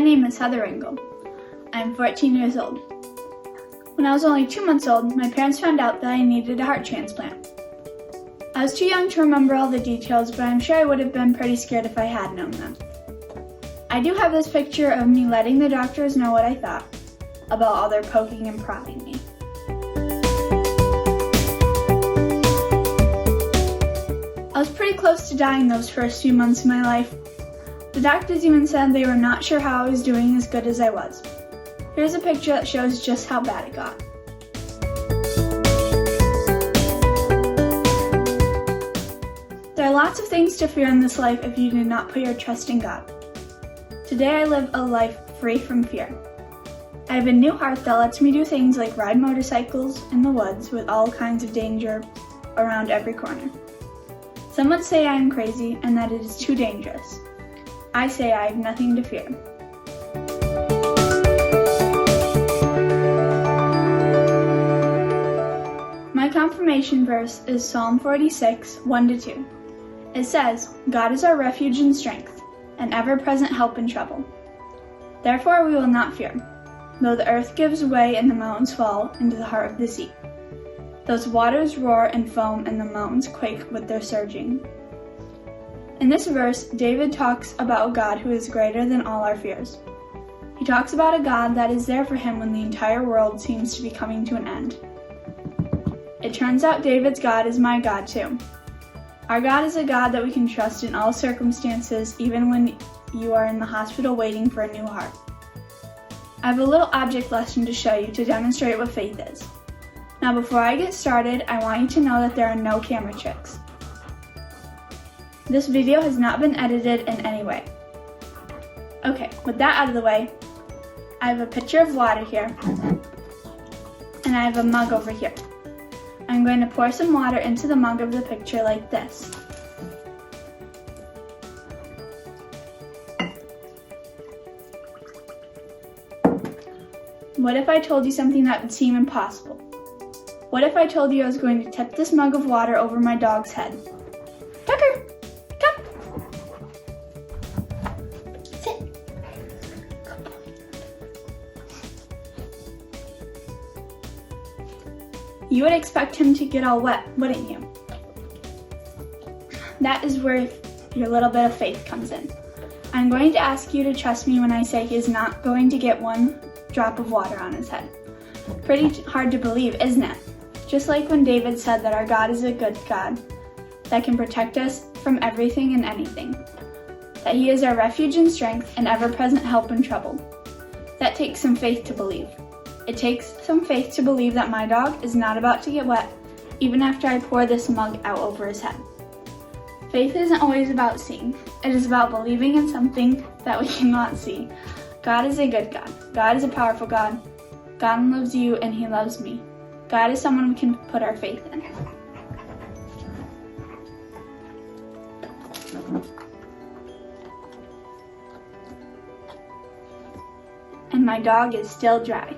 name is Heather Ringel. I am 14 years old. When I was only 2 months old, my parents found out that I needed a heart transplant. I was too young to remember all the details, but I'm sure I would have been pretty scared if I had known them. I do have this picture of me letting the doctors know what I thought about all their poking and prodding me. I was pretty close to dying those first few months of my life. The doctors even said they were not sure how I was doing as good as I was. Here's a picture that shows just how bad it got. There are lots of things to fear in this life if you do not put your trust in God. Today I live a life free from fear. I have a new heart that lets me do things like ride motorcycles in the woods with all kinds of danger around every corner. Some would say I am crazy and that it is too dangerous. I say I have nothing to fear. My confirmation verse is Psalm 46, 1-2. It says, "God is our refuge and strength, an ever-present help in trouble. Therefore we will not fear, though the earth gives way and the mountains fall into the heart of the sea. Those waters roar and foam and the mountains quake with their surging." In this verse, David talks about a God who is greater than all our fears. He talks about a God that is there for him when the entire world seems to be coming to an end. It turns out David's God is my God too. Our God is a God that we can trust in all circumstances, even when you are in the hospital waiting for a new heart. I have a little object lesson to show you to demonstrate what faith is. Now before I get started, I want you to know that there are no camera tricks. This video has not been edited in any way. Okay, with that out of the way, I have a pitcher of water here, and I have a mug over here. I'm going to pour some water into the mug of the picture like this. What if I told you something that would seem impossible? What if I told you I was going to tip this mug of water over my dog's head? Tucker, come. Sit. You would expect him to get all wet, wouldn't you? That is where your little bit of faith comes in. I'm going to ask you to trust me when I say he is not going to get one drop of water on his head. Pretty hard to believe, isn't it? Just like when David said that our God is a good God that can protect us from everything and anything. That he is our refuge and strength and ever-present help in trouble. That takes some faith to believe. It takes some faith to believe that my dog is not about to get wet, even after I pour this mug out over his head. Faith isn't always about seeing. It is about believing in something that we cannot see. God is a good God. God is a powerful God. God loves you and he loves me. God is someone we can put our faith in. And my dog is still dry.